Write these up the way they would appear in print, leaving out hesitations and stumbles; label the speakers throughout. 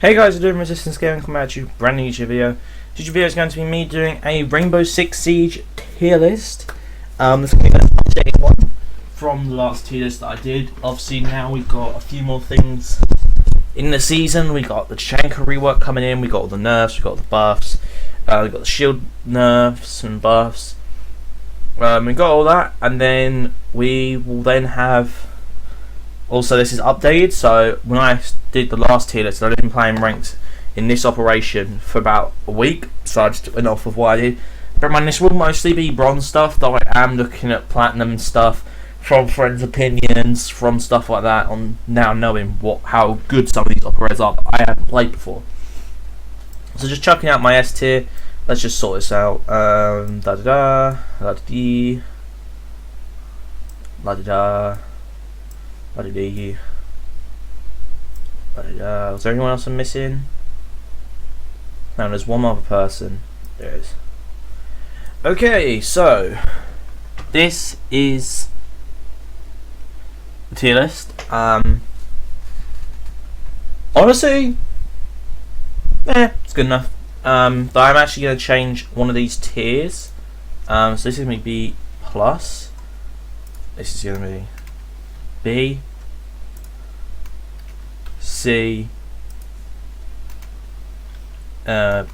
Speaker 1: Hey guys, we're doing Resistance Gaming, coming at you, brand new YouTube video. This video is going to be me doing a Rainbow Six Siege tier list. This is going to be an updated one from the last tier list that I did. Obviously now we've got a few more things in the season. We got the Tachanka rework coming in, we got all the nerfs, we got all the buffs, we got the shield nerfs and buffs. We got all that, and then we will then have. Also, this is updated, so when I did the last tier list, I've been playing ranked in this operation for about a week, so I just went off of what I did. Bear in mind, this will mostly be bronze stuff, though I am looking at platinum and stuff from friends' opinions, from stuff like that, on now knowing how good some of these operators are that I haven't played before. So just chucking out my S tier, let's just sort this out. Da-da-da, da-da-dee, da-da-da. Was there anyone else I'm missing? No, there's one other person. There is. Okay, so this is the tier list. Honestly, it's good enough. But I'm actually going to change one of these tiers. So this is going to be B plus. This is going to be B, C, D, and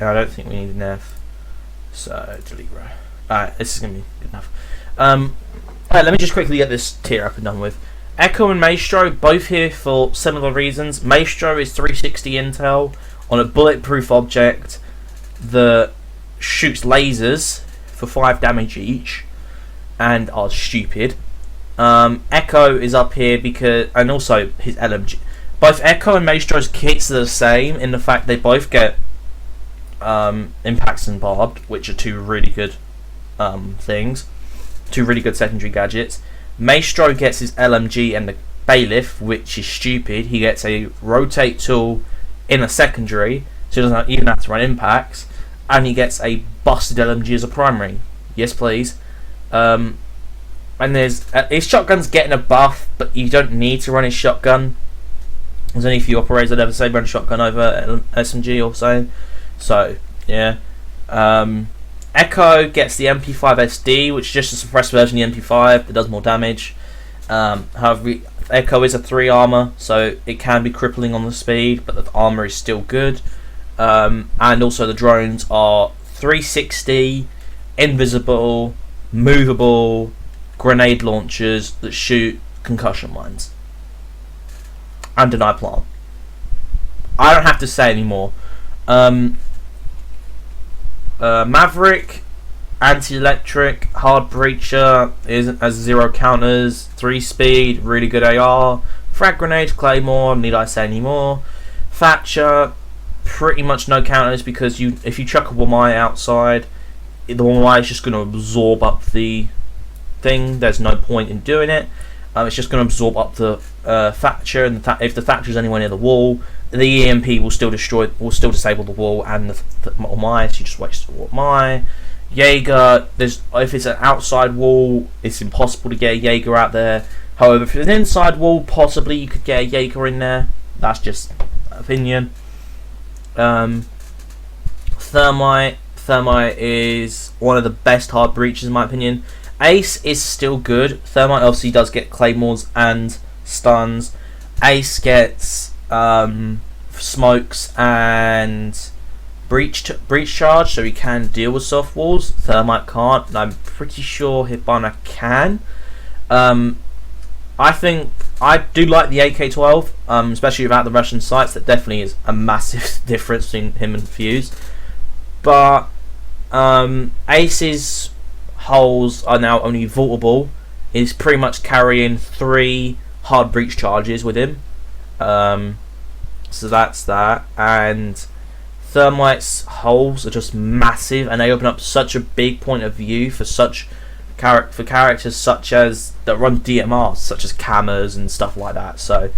Speaker 1: I don't think we need an F, so delete row. Alright, this is going to be good enough. Alright, let me just quickly get this tier up and done with. Echo and Maestro, both here for similar reasons. Maestro is 360 intel on a bulletproof object that shoots lasers for 5 damage each, and are stupid. Echo is up here because, and also his LMG. Both Echo and Maestro's kits are the same in the fact they both get impacts and barbed, which are two really good things, two really good secondary gadgets. Maestro gets his LMG and the bailiff, which is stupid. He gets a rotate tool in a secondary, so he doesn't even have to run impacts, and he gets a busted LMG as a primary. Yes, please. And his shotgun's getting a buff, but you don't need to run his shotgun. There's only a few operators that ever say run shotgun over SMG or so. So, yeah. Echo gets the Y5S3, which is just a suppressed version of the MP5 that does more damage. However, Echo is a 3 armor, so it can be crippling on the speed, but the armor is still good. And also the drones are 360, invisible, movable, grenade launchers that shoot concussion mines and deny plant. I don't have to say anymore. Maverick, anti-electric, hard breacher, has 0 counters, 3 speed, really good AR, frag grenade, claymore, need I say anymore. Thatcher, pretty much no counters because if you chuck a Wamai outside, the Wamai is just going to absorb up the thing. There's no point in doing it. It's just going to absorb up the Thatcher, and if the Thatcher is anywhere near the wall, the EMP will still disable the wall and the Wamai. So you just waste the Wamai. Jaeger, if it's an outside wall, it's impossible to get a Jaeger out there. However, if it's an inside wall, possibly you could get a Jaeger in there. That's just opinion. Thermite is one of the best hard breaches in my opinion. Ace is still good. Thermite obviously does get claymores and stuns. Ace gets smokes and breach charge, so he can deal with soft walls. Thermite can't, and I'm pretty sure Hibana can. I think I do like the AK-12, especially without the Russian sights. That definitely is a massive difference between him and Fuse. But Ace's holes are now only vaultable. He's pretty much carrying 3 hard breach charges with him. So that's that. And Thermite's holes are just massive, and they open up such a big point of view for characters such as that run DMRs, such as cameras and stuff like that. So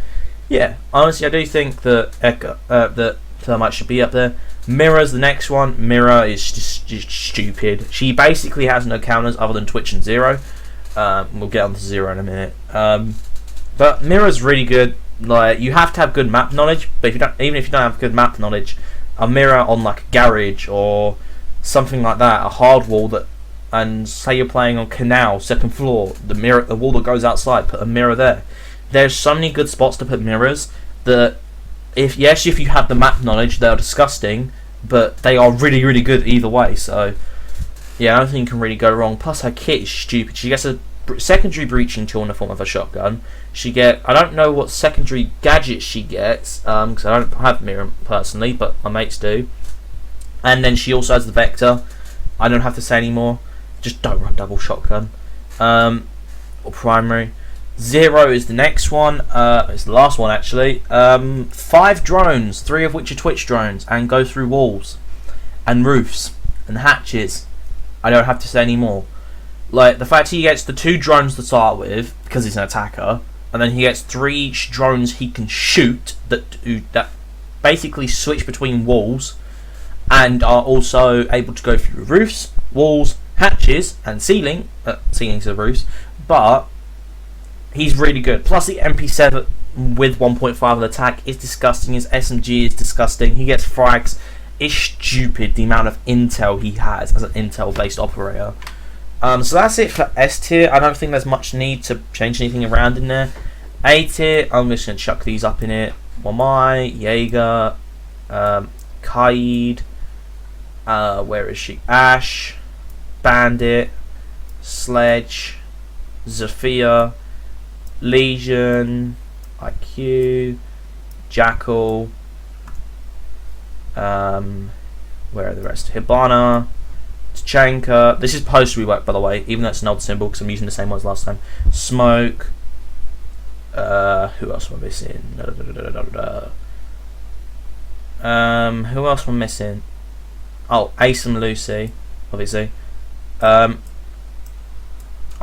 Speaker 1: yeah, honestly, I do think that that Thermite should be up there. Mirror's the next one. Mirror is just stupid. She basically has no counters other than Twitch and Zero. We'll get on to Zero in a minute. But Mirror's really good. Like, you have to have good map knowledge, but if you don't, even if you don't have good map knowledge, a mirror on like a garage or something like that, a hard wall that, and say you're playing on canal, second floor, the wall that goes outside, put a mirror there. There's so many good spots to put mirrors that, if you have the map knowledge, they're disgusting, but they are really, really good either way. So yeah, I don't think you can really go wrong. Plus, her kit is stupid. She gets a secondary breaching tool in the form of a shotgun. I don't know what secondary gadgets she gets, because I don't have mirror personally, but my mates do. And then she also has the vector. I don't have to say anymore. Just don't run double shotgun, or primary. 0 is the next one. It's the last one actually. 5 drones, 3 of which are Twitch drones, and go through walls, and roofs, and hatches. I don't have to say any more. Like, the fact he gets the 2 drones to start with, because he's an attacker, and then he gets 3 drones he can shoot that basically switch between walls, and are also able to go through roofs, walls, hatches, and ceilings of roofs, but he's really good. Plus the MP7 with 1.5 of attack is disgusting. His SMG is disgusting. He gets frags. It's stupid the amount of intel he has as an intel based operator. So that's it for S tier. I don't think there's much need to change anything around in there. A tier, I'm just going to chuck these up in it. Wamai, Jaeger, Kaid, where is she? Ash, Bandit, Sledge, Zofia, Legion, IQ, Jackal, where are the rest? Hibana, Tachanka. This is post rework, by the way, even though it's an old symbol because I'm using the same ones last time. Smoke. Who else am I missing? Who else am I missing? Oh, Ace and Melusi, obviously. I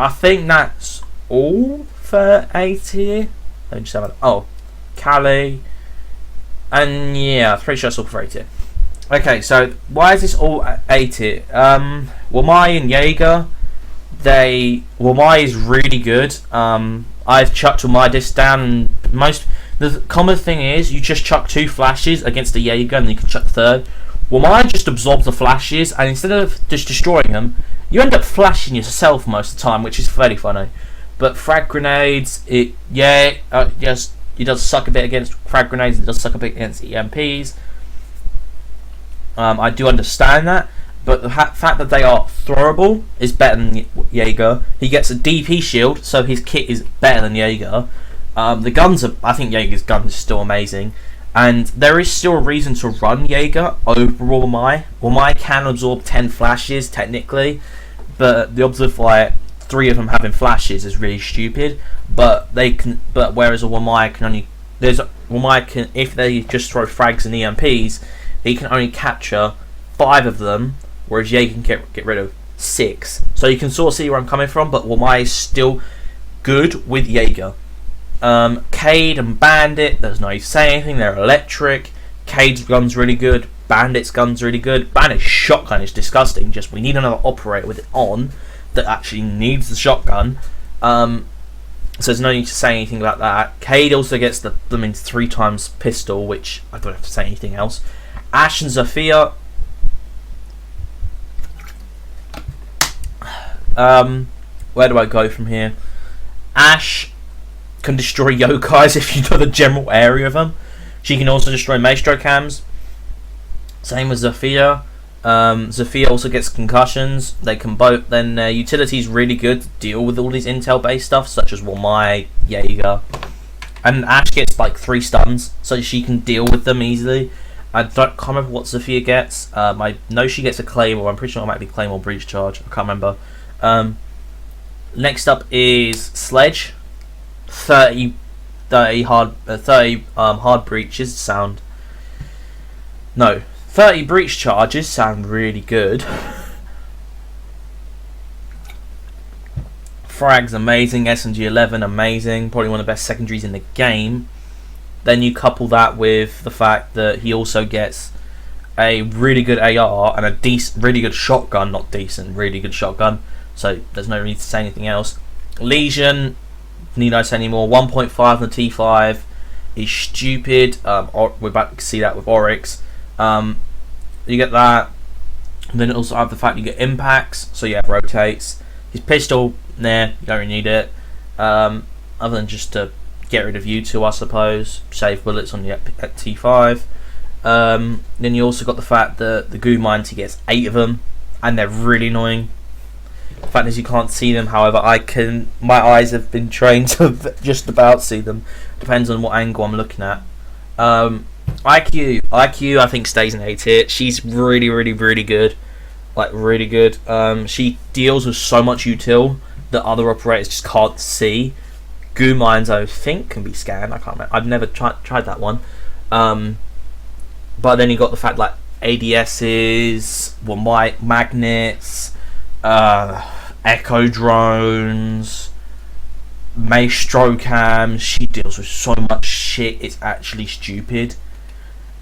Speaker 1: think that's all for A tier. Let me just have a, oh, Kali, and yeah, pretty sure that's all for A tier. Okay, so why is this all A tier? Wamai and Jaeger, Wamai is really good. I've chucked Wamai this down, and the common thing is you just chuck 2 flashes against the Jaeger and you can chuck the third. Wamai just absorbs the flashes, and instead of just destroying them, you end up flashing yourself most of the time, which is fairly funny. But frag grenades, it does suck a bit against frag grenades. It does suck a bit against EMPs. I do understand that, but the fact that they are throwable is better than Jaeger. He gets a DP shield, so his kit is better than Jaeger. The guns are, I think Jaeger's gun is still amazing, and there is still a reason to run Jaeger over Wamai. Wamai can absorb 10 flashes technically, but the odds of like 3 of them having flashes is really stupid. But whereas a Wamai can only, if they just throw frags and EMPs, he can only capture 5 of them, whereas Jaeger can get rid of 6. So you can sort of see where I'm coming from, but Wamai is still good with Jaeger. Cade and Bandit, there's no need to say anything, they're electric. Cade's gun's really good, Bandit's gun's really good. Bandit's shotgun is disgusting, just we need another operator with it on that actually needs the shotgun. So there's no need to say anything about that. Cade also gets the 3 times pistol, which I don't have to say anything else. Ash and Zofia, where do I go from here? Ash can destroy yokais if you know the general area of them. She can also destroy Maestro cams. Same with Zofia. Zofia also gets concussions. They can both. Then utility is really good to deal with all these intel based stuff, such as Wamai, Jaeger, and Ash gets like 3 stuns, so she can deal with them easily. I can't remember what Zofia gets. I know she gets a Claymore. I'm pretty sure it might be Claymore Breach Charge. I can't remember. Next up is Sledge. 30 hard breaches sound. No, 30 breach charges sound really good. Frag's amazing. SMG 11 amazing. Probably one of the best secondaries in the game. Then you couple that with the fact that he also gets a really good AR and a really good shotgun. Not decent, really good shotgun. So there's no need to say anything else. Legion, need I say any more? 1.5 on the T5. is stupid. We're about to see that with Oryx. You get that. And then also have the fact you get impacts, so you have rotates. His pistol, nah, you don't really need it. Other than just to get rid of you two, I suppose. Save bullets on you at T5. Then you also got the fact that the goo mines, he gets 8 of them, and they're really annoying. The fact is you can't see them, however I can. My eyes have been trained to just about see them. Depends on what angle I'm looking at. IQ I think stays in A tier. She's really good, like really good. She deals with so much util that other operators just can't see. Goo mines I think can be scanned. I can't remember. I've never tried that one. But then you got the fact like ADSs, magnets, echo drones, Maestro cams. She deals with so much shit, it's actually stupid.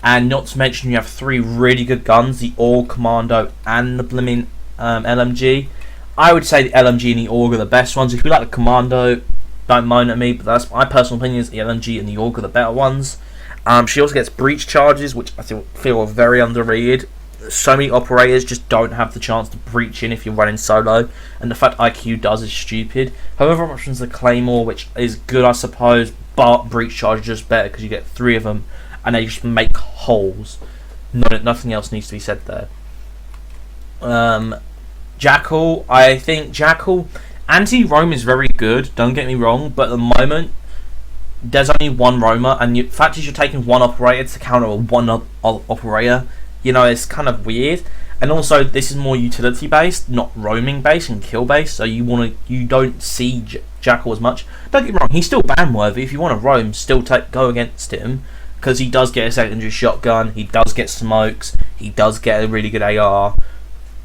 Speaker 1: And not to mention you have 3 really good guns, the All Commando and the blimmin' LMG. I would say the LMG and the AUG are the best ones. If you like the Commando, don't moan at me, but that's my personal opinion, is the LMG and the AUG are the better ones. She also gets breach charges, which I feel are very underrated. So many operators just don't have the chance to breach in if you're running solo, and the fact IQ does is stupid. However, options the Claymore, which is good I suppose, but breach charge is just better because you get 3 of them and they just make holes. Nothing else needs to be said there. Jackal, I think Jackal anti-roam is very good, don't get me wrong, but at the moment there's only one roamer, and the fact is you're taking one operator to counter one operator. You know, it's kind of weird. And also, this is more utility based, not roaming based and kill based. So you don't see Jackal as much. Don't get me wrong, he's still ban worthy. If you want to roam, still go against him, because he does get a secondary shotgun. He does get smokes. He does get a really good AR.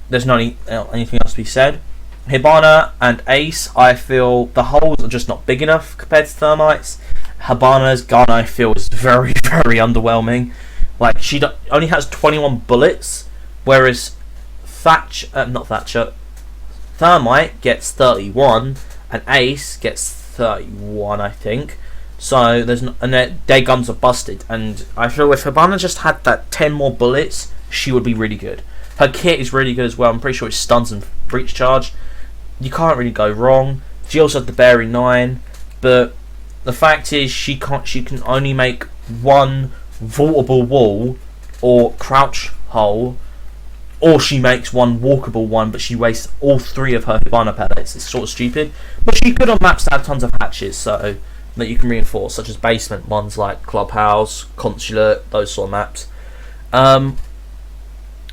Speaker 1: There's not anything else to be said. Hibana and Ace, I feel the holes are just not big enough compared to Thermite's. Hibana's gun, I feel, is very underwhelming. Like, she only has 21 bullets, whereas Thermite gets 31, and Ace gets 31, I think. So and their guns are busted, and I feel if Hibana just had that 10 more bullets, she would be really good. Her kit is really good as well. I'm pretty sure it's stuns and breach charge. You can't really go wrong. She also has the Berry 9, but the fact is she can only make one vaultable wall or crouch hole, or she makes one walkable one, but she wastes all 3 of her Hibana pellets. It's sort of stupid, but she could on maps that have tons of hatches, so that you can reinforce, such as basement ones like Clubhouse, Consulate, those sort of maps. And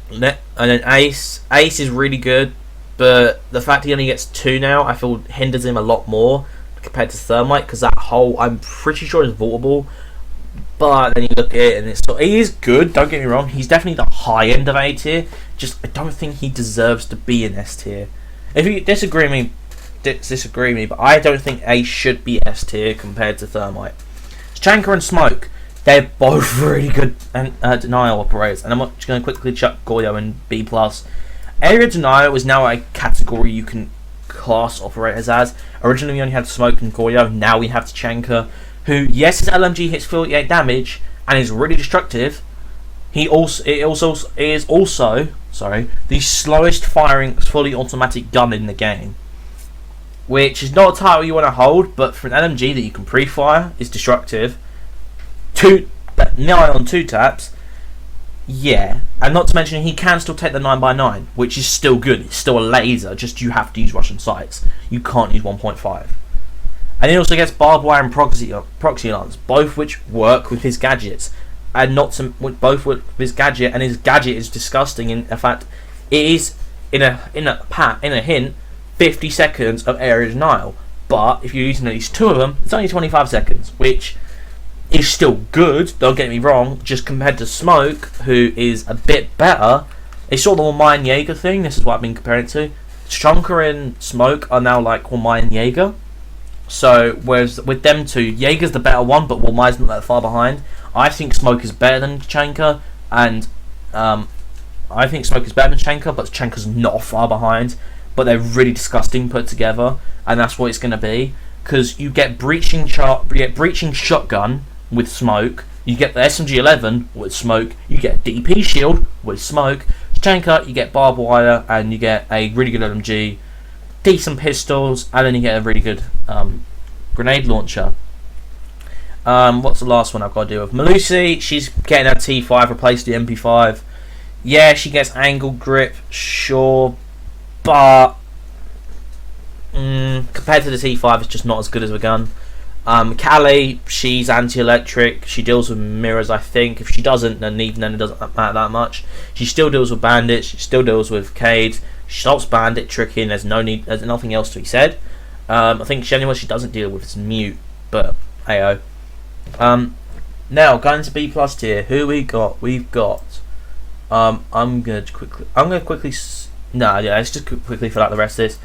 Speaker 1: then Ace is really good, but the fact he only gets 2 now, I feel hinders him a lot more compared to Thermite, because that hole I'm pretty sure is vaultable. But then you look at it and he is good, don't get me wrong, he's definitely the high end of A tier, just I don't think he deserves to be in S tier. If you disagree with me, but I don't think Ace should be S tier compared to Thermite. Tachanka and Smoke, they're both really good denial operators, and I'm just going to quickly chuck Goyo in B+. Area denial is now a category you can class operators as. Originally we only had Smoke and Goyo, now we have Tachenka, who, yes, his LMG hits 48 damage and is really destructive. It is also the slowest firing fully automatic gun in the game, which is not a title you want to hold, but for an LMG that you can pre-fire is destructive. 9 on 2 taps, yeah, and not to mention he can still take the 9x9, which is still good. It's still a laser, just you have to use Russian sights. You can't use 1.5. And he also gets barbed wire and proxy alarms, both which work with his gadgets, and both with his gadget. And his gadget is disgusting. In fact, it is in a hint 50 seconds of area denial. But if you're using at least 2 of them, it's only 25 seconds, which is still good. Don't get me wrong. Just compared to Smoke, who is a bit better, it's sort of the Mayan Jaeger thing. This is what I've been comparing it to. Tachanka and Smoke are now like Mayan Jaeger. So, whereas with them two, Jaeger's the better one, but Walmai's not that far behind. I think Smoke is better than Tachanka, but Tachanka's not far behind. But they're really disgusting put together, and that's what it's going to be. Because you get breaching shotgun, with smoke. You get the SMG-11 with smoke. You get a DP shield with smoke. Tachanka, you get barbed wire, and you get a really good LMG, decent pistols, and then you get a really good grenade launcher. What's the last one I've got to do with? Melusi, she's getting her T5, replaced the MP5. Yeah, she gets angle grip, sure, but compared to the T5, it's just not as good as a gun. Callie, she's anti-electric. She deals with mirrors, I think. If she doesn't, then even then it doesn't matter that much. She still deals with bandits. She still deals with Cades. She stops bandit tricking. There's nothing else to be said. I think the only one she doesn't deal with is mute. But ayo. Now going to B+ tier. Who we got? We've got. I'm gonna quickly. Let's just quickly fill out the rest of this.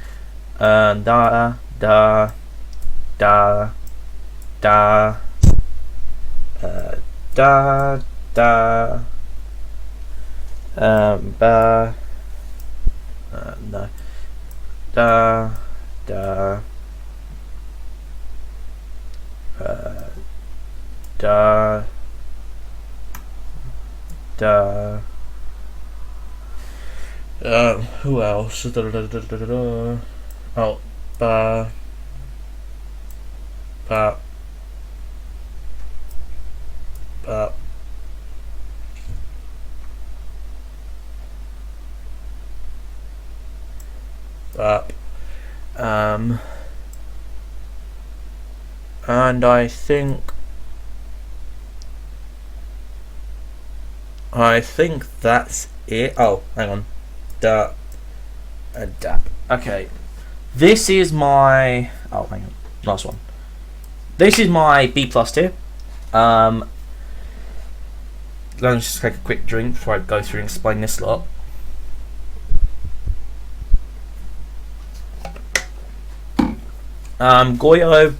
Speaker 1: Who else? Oh, and I think that's it. Oh, hang on. Okay. This is my... Oh, hang on. Last one. This is my B+ tier. Let me just take a quick drink before I go through and explain this lot. Goyo,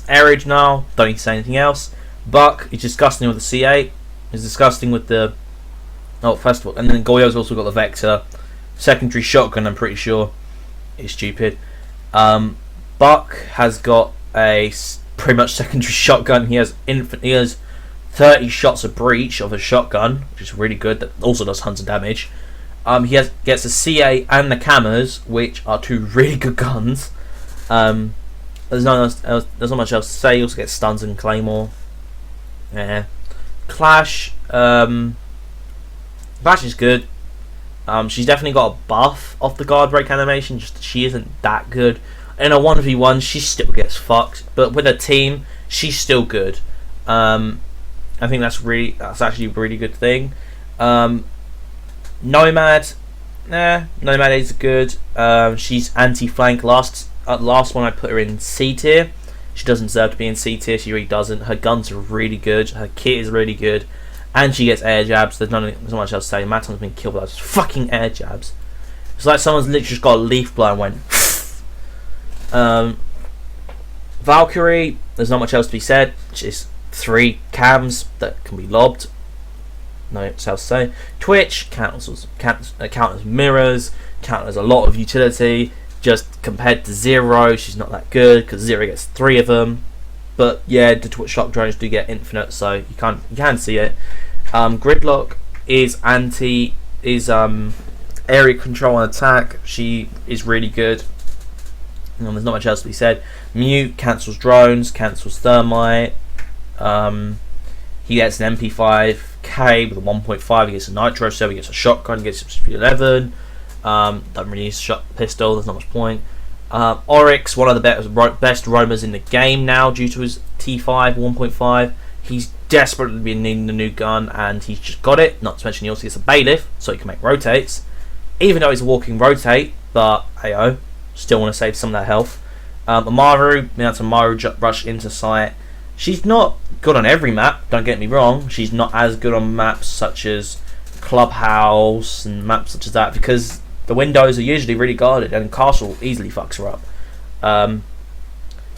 Speaker 1: average now, don't need to say anything else. Buck is disgusting with the C8. Is disgusting with the... Oh, first of all, and then Goyo's also got the Vector. Secondary shotgun, I'm pretty sure, is stupid. Buck has got a pretty much secondary shotgun. He has 30 shots of breach of a shotgun, which is really good. That also does tons of damage. He gets a C8 and the Cammers, which are two really good guns. There's not much else to say. He also gets stuns and claymore. Yeah. Clash. Clash is good. She's definitely got a buff off the guardbreak animation. Just she isn't that good. In a 1v1, she still gets fucked. But with a team, she's still good. I think that's actually a really good thing. Nomad. Nomad is good. She's anti-flank. Last one I put her in C tier. She doesn't deserve to be in C tier. She really doesn't. Her guns are really good. Her kit is really good. And she gets air jabs. There's not much else to say. Maton's been killed by those fucking air jabs. It's like someone's literally just got a leaf blow and went. Valkyrie, there's not much else to be said. She's 3 cams that can be lobbed. No else to say. Twitch counters mirrors. Counters a lot of utility. Just compared to Zero, she's not that good because Zero gets 3 of them. But yeah, the Twitch shock drones do get infinite, so you can see it. Gridlock is area control and attack. She is really good. There's not much else to be said. Mute cancels drones, cancels thermite. He gets an MP5K with a 1.5. He gets a nitro, so he gets a shotgun. He gets a speed 11. Don't really use a pistol. There's not much point. Oryx, one of the best roamers in the game now due to his T5 1.5. He's desperately been needing a new gun and he's just got it. Not to mention he also gets a bailiff so he can make rotates. Even though he's a walking rotate, but heyo, still want to save some of that health. Amaru, being able to Amaru rush into sight. She's not good on every map, don't get me wrong. She's not as good on maps such as Clubhouse and maps such as that because the windows are usually really guarded and Castle easily fucks her up.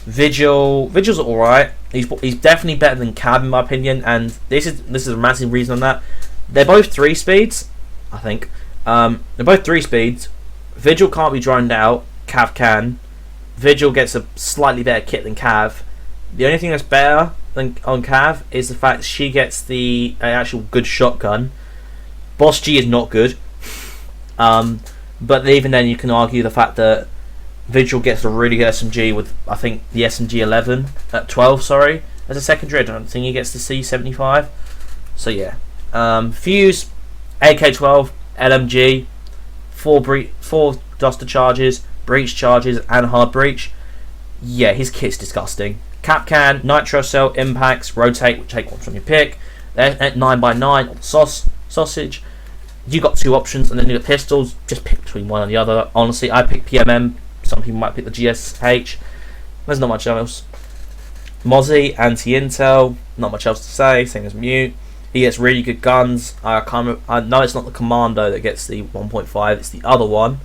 Speaker 1: Vigil's alright. He's definitely better than Cab in my opinion, and this is a massive reason on that. They're both 3 speeds, I think. They're both 3 speeds. Vigil can't be droned out. Cav can. Vigil gets a slightly better kit than Cav. The only thing that's better on Cav is the fact she gets the actual good shotgun. Boss G is not good. But even then, you can argue the fact that Vigil gets a really good SMG with, I think, the SMG 11 at 12. Sorry, as a secondary. I don't think he gets the C75. So yeah, Fuse, AK-12, LMG, 4 Duster charges, Breach charges, and Hard Breach. Yeah, his kit's disgusting. Capcan, Nitro Cell, Impacts, Rotate, take one from your pick. Then at 9x9 on Sausage. You got 2 options, and then you got pistols. Just pick between one and the other. Honestly, I pick PMM. Some people might pick the GSH. There's not much else. Mozzie, anti-intel. Not much else to say. Same as Mute. He gets really good guns. I know it's not the Commando that gets the 1.5. It's the other one.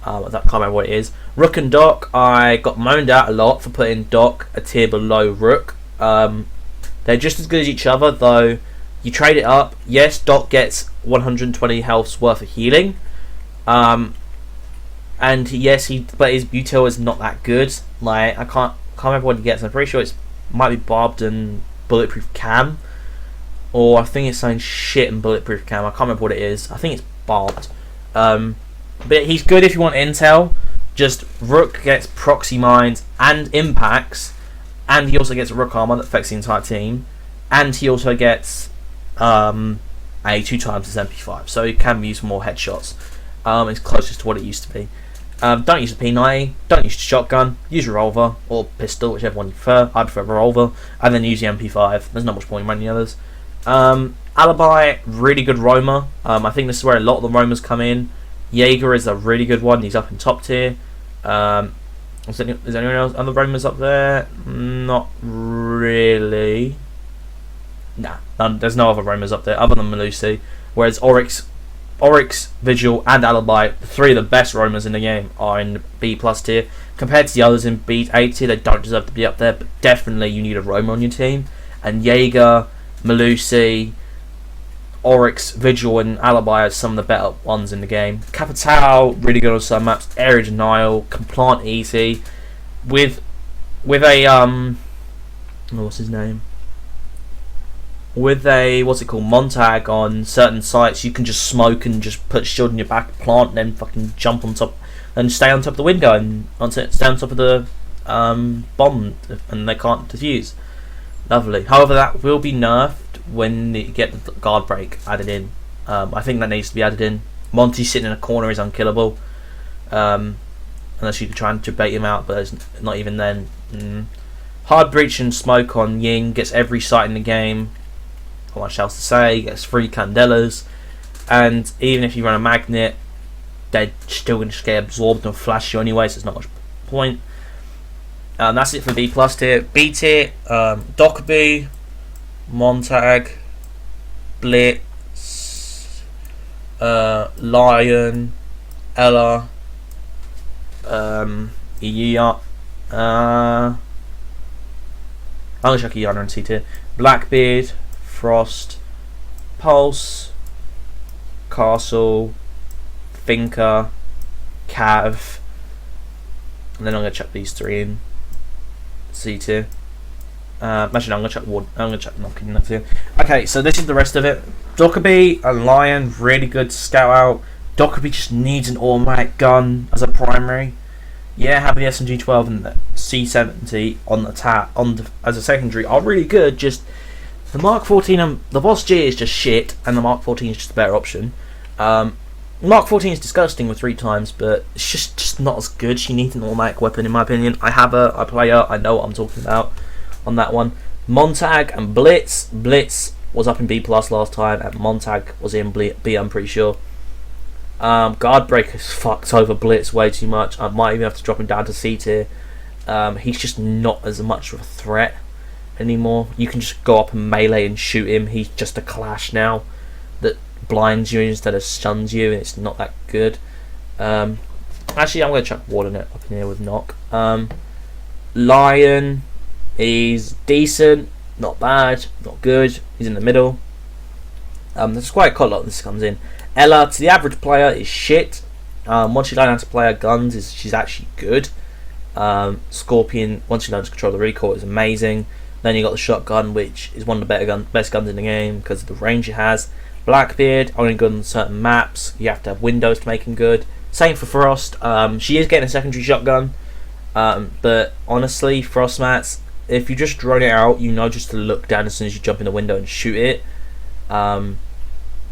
Speaker 1: I can't remember what it is. Rook and Doc. I got moaned out a lot for putting Doc a tier below Rook. They're just as good as each other, though. You trade it up. Yes, Doc gets 120 health's worth of healing. And yes, but his util is not that good. Like, I can't remember what he gets. I'm pretty sure it might be barbed and bulletproof cam, or I think it's saying shit and bulletproof cam. I can't remember what it is. I think it's barbed. But he's good if you want intel. Just Rook gets proxy mines and impacts, and he also gets Rook armor that affects the entire team, and he also gets a 2 times his MP5, so he can use more headshots. It's closest to what it used to be. Don't use the P90, don't use the shotgun, use revolver or pistol, whichever one you prefer. I prefer revolver, and then use the MP5. There's not much point in running the others. Alibi, really good roamer. I think this is where a lot of the roamers come in. Jaeger is a really good one. He's up in top tier. Is anyone else? Other roamers up there? Not really. Nah, there's no other roamers up there other than Melusi. Whereas Oryx, Vigil, and Alibi, the 3 of the best roamers in the game, are in B+ tier. Compared to the others in B8 tier, they don't deserve to be up there, but definitely you need a roamer on your team. And Jaeger, Melusi, Oryx, Vigil, and Alibi are some of the better ones in the game. Capitao, really good on some maps. Area Denial, Complant easy. With a what's his name? With a Montag on certain sites, you can just smoke and just put shield in your back, plant, and then fucking jump on top and stay on top of the window and stay on top of the bomb, and they can't defuse. Lovely. However, that will be nerfed when you get the guard break added in. I think that needs to be added in. Monty sitting in a corner is unkillable, unless you can try and debate him out, but it's not even then. Hard breach and smoke on Ying gets every sight in the game. Not much else to say. Gets 3 candelas, and even if you run a magnet, they're still going to get absorbed and flash you anyway, so there's not much point. That's it for B+ tier. B tier, Dockerby, Montag, Blitz, Lion, Ella, Iya, I'm gonna check Iana and C tier. Blackbeard, Frost, Pulse, Castle, Finker, Cav, and then I'm gonna chuck these 3 in C tier. Actually, no, I'm gonna chuck Wood. I'm gonna chuck Knocking in that tier. Okay, so this is the rest of it. Dockerby and Lion, really good to scout out. Dockerby just needs an automatic gun as a primary. Yeah, having the SMG-12 and the C70 on the as a secondary are really good. Just the Mark 14 and the Boss G is just shit, and the Mark 14 is just a better option. Mark 14 is disgusting with 3 times, but it's just not as good. She needs an automatic weapon, in my opinion. I have her, I play her, I know what I'm talking about on that one. Montag and Blitz. Blitz was up in B+ last time, and Montag was in B, I'm pretty sure. Guardbreak has fucked over Blitz way too much. I might even have to drop him down to C tier. He's just not as much of a threat anymore. You can just go up and melee and shoot him. He's just a clash now that blinds you instead of stuns you, and it's not that good. Actually, I'm going to chuck Warden up in here with Knock. Lion, he's decent, not bad, not good. He's in the middle. There's quite a lot of this comes in. Ella, to the average player, is shit. Once you learn how to play her guns, she's actually good. Scorpion, once you learn to control the recoil, is amazing. Then you got the shotgun, which is one of the best guns in the game because of the range it has. Blackbeard, only good on certain maps. You have to have windows to make him good. Same for Frost. She is getting a secondary shotgun, but honestly, Frost mats, if you just drone it out, you know just to look down as soon as you jump in the window and shoot it. Though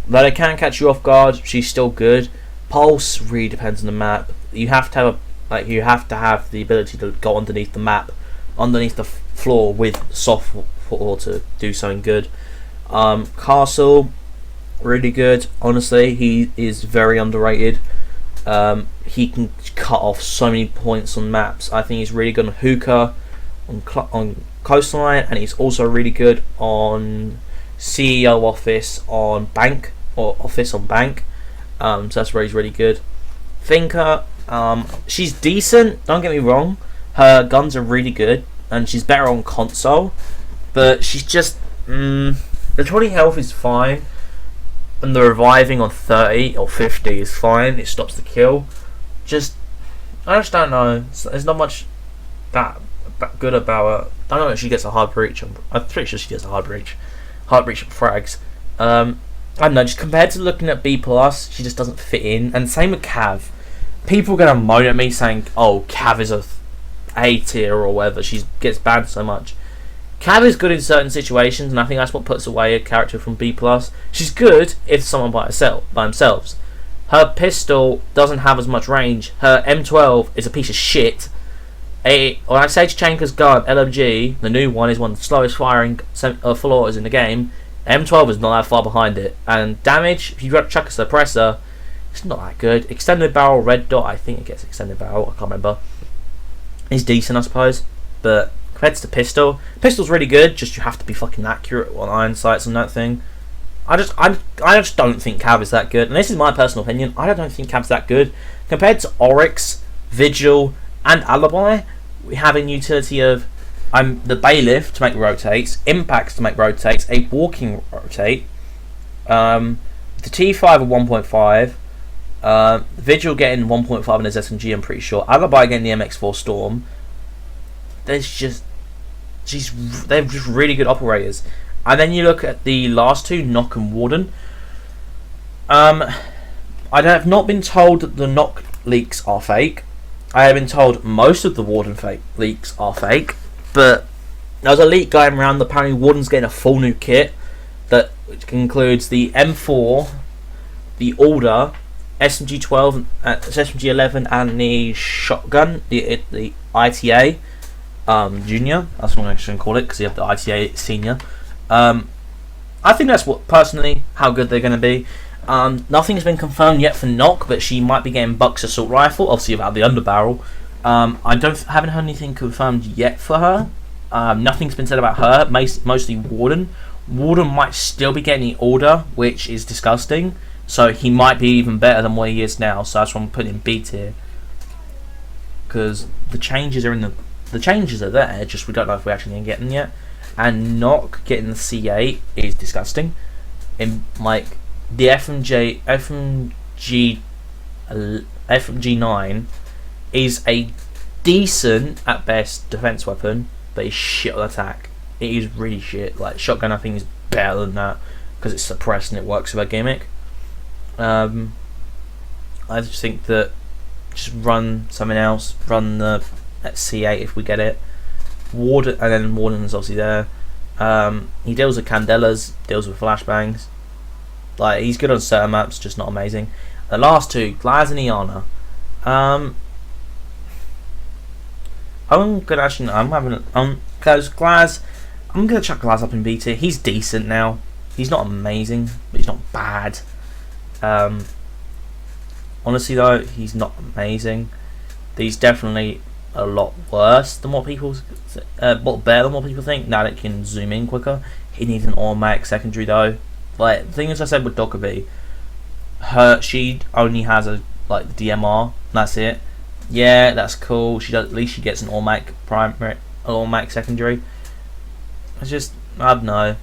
Speaker 1: they can catch you off guard, she's still good. Pulse really depends on the map. You have to have the ability to go underneath the map, underneath the floor with soft floor to do something good. Castle, really good. Honestly, he is very underrated. He can cut off so many points on maps. I think he's really good on hookah, on coastline, and he's also really good on CEO office on bank, or office on bank. So that's where he's really good. Thinker, she's decent, don't get me wrong. Her guns are really good, and she's better on console, but she's just the 20 health is fine, and the reviving on 30 or 50 is fine. It stops the kill. I just don't know. There's not much that good about her. I don't know if she gets a hard breach. I'm pretty sure she gets a hard breach frags. I don't know. Just compared to looking at B+, she just doesn't fit in. And same with Cav. People are gonna moan at me saying, "Oh, Cav is A tier or whatever. She gets banned so much." Cav is good in certain situations, and I think that's what puts away a character from B+. She's good if someone by themselves. Her pistol doesn't have as much range. Her M12 is a piece of shit. When I say Tachenka's gun, LMG, the new one, is one of the slowest firing full autos in the game. M12 is not that far behind it. And damage, if you chuck a suppressor, it's not that good. Extended barrel, red dot, I think it gets extended barrel, I can't remember. It's decent, I suppose. But compared to the pistol's really good, just you have to be fucking accurate on iron sights and that thing. I just don't think Cav is that good, and this is my personal opinion. I don't think Cav's that good compared to Oryx, Vigil, and Alibi. We have a utility of the bailiff to make rotates, impacts to make rotates, a walking rotate, the T5 of 1.5, Vigil getting 1.5 in his SMG. I'm pretty sure Alibi getting the MX4 Storm. They're just really good operators. And then you look at the last two, Knock and Warden. I have not been told that the Knock leaks are fake. I have been told most of the Warden leaks are fake. But there was a leak going around that apparently Warden's getting a full new kit which includes the M4, the Order, SMG12, SMG11, and the shotgun, the ITA Junior. That's what I'm actually going to call it because you have the ITA Senior. I think that's how good they're going to be. Nothing's been confirmed yet for Knock, but she might be getting Buck's assault rifle, obviously without the underbarrel. I haven't heard anything confirmed yet for her. Nothing's been said about her. Mostly Warden. Warden might still be getting the Order, which is disgusting. So he might be even better than what he is now. So that's why I'm putting in B tier, because the changes are there. Just we don't know if we're actually going to get them yet. And Knock getting the C8 is disgusting. In like the FMG9 is a decent at best defense weapon, but it's shit on attack. It is really shit. Like shotgun, I think is better than that because it's suppressed and it works with a gimmick. I just think that just run something else. Run the C8 if we get it. Warden, and then Warden's obviously there. He deals with Candelas, deals with flashbangs. Like he's good on certain maps, just not amazing. The last two, Glaz and Iana. Because Glaz, I'm gonna chuck Glaz up in B tier. He's decent now. He's not amazing, but he's not bad. Honestly though, he's not amazing. He's definitely a lot worse than what people better than what people think. Now that it can zoom in quicker. He needs an automatic secondary though. Like the thing as I said with Dokkaebi, she only has the DMR, and that's it. Yeah, that's cool. At least she gets an automatic secondary. It's just, I don't know.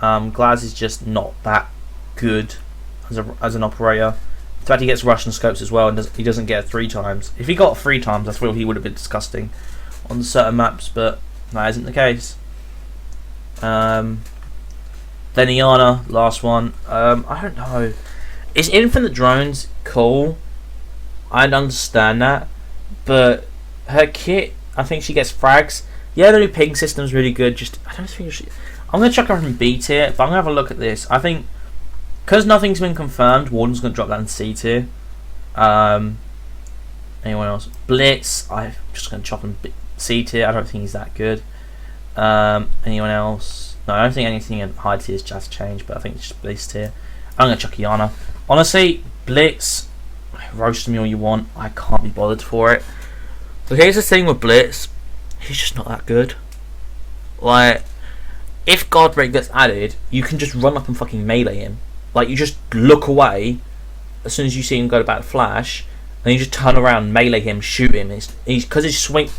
Speaker 1: Glaz is just not that good as an operator. In fact, he gets Russian scopes as well, and he doesn't get it 3 times. If he got 3 times, I feel he would have been disgusting on certain maps, but that isn't the case. Daniana, last one. I don't know. Is infinite drones cool? I'd understand that, but her kit, I think she gets frags. Yeah, the new ping system's really good. Just I don't think she. I'm gonna chuck her from B tier, but I'm gonna have a look at this. I think because nothing's been confirmed, Warden's gonna drop that in C tier. Anyone else? Blitz, I'm just gonna chop him C tier. I don't think he's that good. Anyone else? No, I don't think anything in high tier has just changed, but I think it's just Blitz tier. I'm gonna chuck Yana. Honestly, Blitz, roast me all you want. I can't be bothered for it. So here's the thing with Blitz. He's just not that good. Like, if guardbreak gets added, you can just run up and fucking melee him. Like, you just look away as soon as you see him go about flash, and you just turn around, melee him, shoot him. He's because his swing.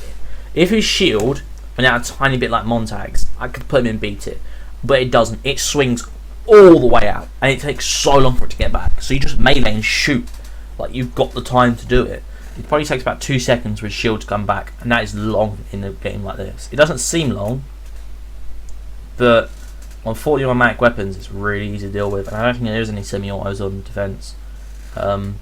Speaker 1: If his shield went out a tiny bit like Montag's, I could put him in B tier, but it doesn't. It swings all the way out, and it takes so long for it to get back. So you just melee and shoot. Like, you've got the time to do it. It probably takes about 2 seconds for his shield to come back, and that is long in a game like this. It doesn't seem long, but on 40 automatic weapons, it's really easy to deal with, and I don't think there is any semi-autos on defense. Other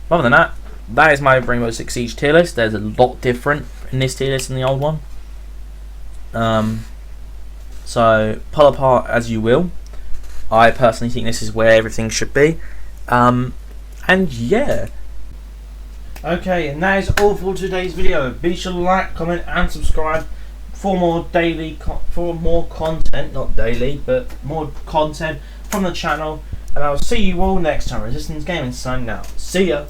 Speaker 1: than that, that is my Rainbow Six Siege tier list. There's a lot different in this tier list than the old one. So pull apart as you will. I personally think this is where everything should be. And yeah. Okay, and that is all for today's video. Be sure to like, comment, and subscribe for more content, not daily, but more content from the channel. And I'll see you all next time. Resistance Gaming signing out. See ya.